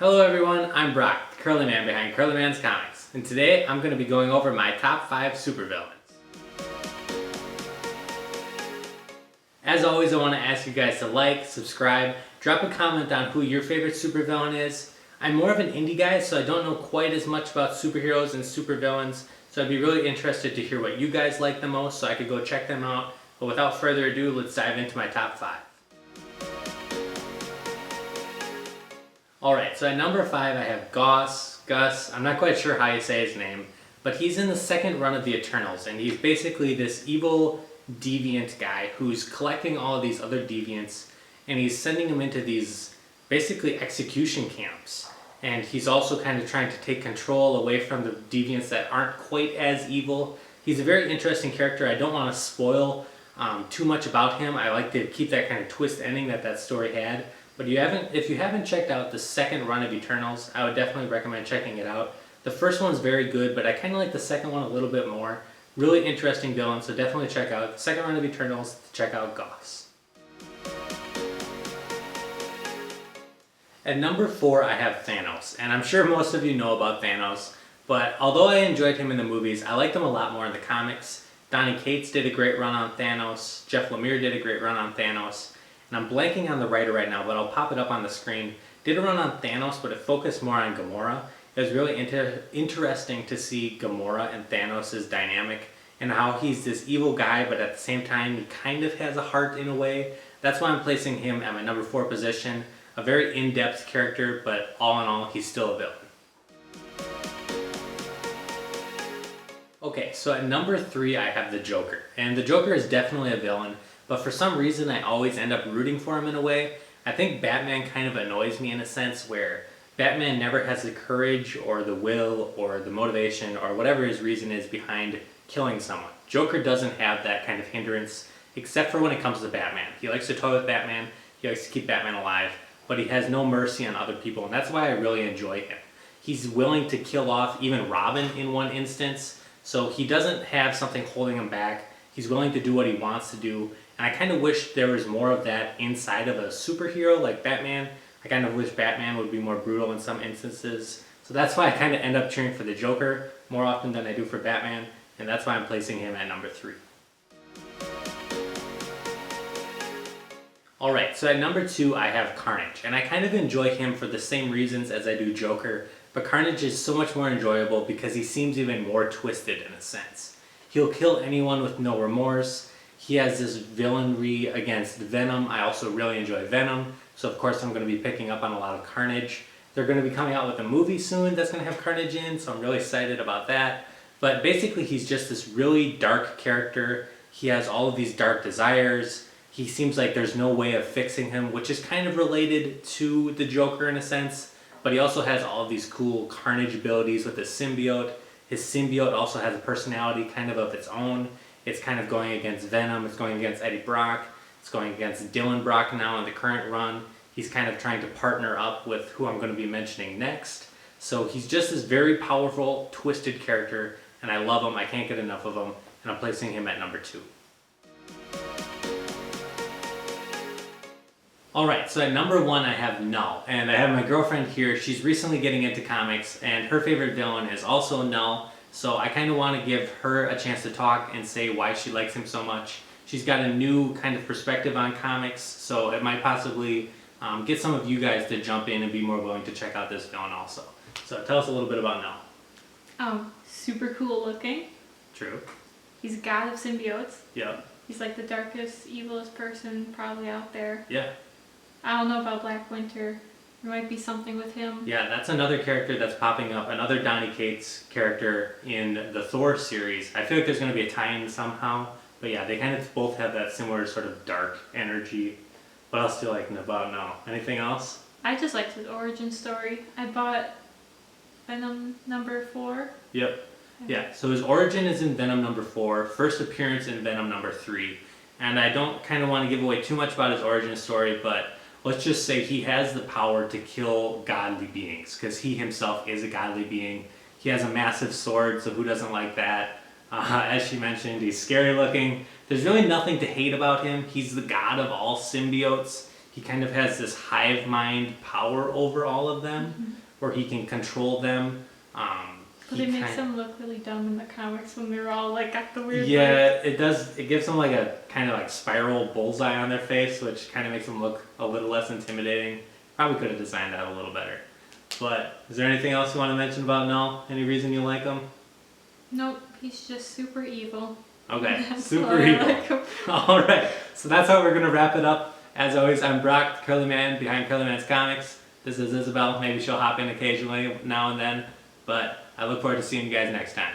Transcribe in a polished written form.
Hello everyone, I'm Brock, the curly man behind curlymancomics, and today I'm going to be going over my top 5 supervillains. As always, I want to ask you guys to like, subscribe, drop a comment on who your favorite supervillain is. I'm more of an indie guy, so I don't know quite as much about superheroes and supervillains, so I'd be really interested to hear what you guys like the most so I could go check them out. But without further ado, let's dive into my top 5. Alright, so at number 5 I have Gus, I'm not quite sure how you say his name, but he's in the second run of the Eternals, and he's basically this evil, deviant guy who's collecting all of these other deviants, and he's sending them into these, basically, execution camps. And he's also kind of trying to take control away from the deviants that aren't quite as evil. He's a very interesting character. I don't want to spoil too much about him. I like to keep that kind of twist ending that story had. But if you haven't checked out the second run of Eternals, I would definitely recommend checking it out. The first one's very good, but I kind of like the second one a little bit more. Really interesting villain, so definitely check out the second run of Eternals to check out Gus. At number 4, I have Thanos, and I'm sure most of you know about Thanos, but although I enjoyed him in the movies, I liked him a lot more in the comics. Donny Cates did a great run on Thanos, Jeff Lemire did a great run on Thanos, and I'm blanking on the writer right now, but I'll pop it up on the screen. Did a run on Thanos, but it focused more on Gamora. It was really interesting to see Gamora and Thanos' dynamic and how he's this evil guy, but at the same time he kind of has a heart in a way. That's why I'm placing him at my number 4 position. A very in-depth character, but all in all, he's still a villain. Okay, so at number 3 I have the Joker. And the Joker is definitely a villain, but for some reason I always end up rooting for him in a way. I think Batman kind of annoys me in a sense where Batman never has the courage or the will or the motivation or whatever his reason is behind killing someone. Joker doesn't have that kind of hindrance except for when it comes to Batman. He likes to toy with Batman, he likes to keep Batman alive, but he has no mercy on other people, and that's why I really enjoy him. He's willing to kill off even Robin in one instance, so he doesn't have something holding him back. He's willing to do what he wants to do, and I kind of wish there was more of that inside of a superhero like Batman. I kind of wish Batman would be more brutal in some instances. So that's why I kind of end up cheering for the Joker more often than I do for Batman, and that's why I'm placing him at number 3. Alright, so at number 2 I have Carnage, and I kind of enjoy him for the same reasons as I do Joker, but Carnage is so much more enjoyable because he seems even more twisted in a sense. He'll kill anyone with no remorse. He has this villainry against Venom. I also really enjoy Venom, so of course I'm going to be picking up on a lot of Carnage. They're going to be coming out with a movie soon that's going to have Carnage in, so I'm really excited about that. But basically he's just this really dark character. He has all of these dark desires. He seems like there's no way of fixing him, which is kind of related to the Joker in a sense, but he also has all of these cool Carnage abilities with his symbiote. His symbiote also has a personality kind of its own. It's kind of going against Venom, it's going against Eddie Brock, it's going against Dylan Brock now in the current run. He's kind of trying to partner up with who I'm going to be mentioning next. So he's just this very powerful, twisted character, and I love him, I can't get enough of him, and I'm placing him at number 2. Alright, so at number 1 I have Knull, and I have my girlfriend here. She's recently getting into comics, and her favorite villain is also Knull, so I kind of want to give her a chance to talk and say why she likes him so much. She's got a new kind of perspective on comics, so it might possibly get some of you guys to jump in and be more willing to check out this villain also. So tell us a little bit about Knull. Super cool looking. True. He's a god of symbiotes. Yep. He's like the darkest, evilest person probably out there. Yeah. I don't know about Black Winter. There might be something with him. Yeah, that's another character that's popping up, another Donny Cates character in the Thor series. I feel like there's going to be a tie-in somehow, but yeah, they kind of both have that similar sort of dark energy. What else do you like about Knull? Anything else? I just liked his origin story. I bought Venom number 4. Yep. Yeah, so his origin is in Venom number 4, first appearance in Venom number 3, and I don't kind of want to give away too much about his origin story, but let's just say he has the power to kill godly beings, because he himself is a godly being. He has a massive sword, so who doesn't like that? As she mentioned, he's scary looking. There's really nothing to hate about him. He's the god of all symbiotes. he kind of has this hive mind power over all of them, where he can control them. But it makes them look really dumb in the comics when they're all like got the weird. Yeah, it does. It gives them like a kind of like spiral bullseye on their face, which kind of makes them look a little less intimidating. Probably could have designed that a little better. But is there anything else you want to mention about Knull? Any reason you like him? Nope, he's just super evil. Okay, That's super why I evil. like him. All right, so that's how we're gonna wrap it up. As always, I'm Brock, the Curly Man behind Curly Man's Comics. This is Isabel. Maybe she'll hop in occasionally now and then, but I look forward to seeing you guys next time.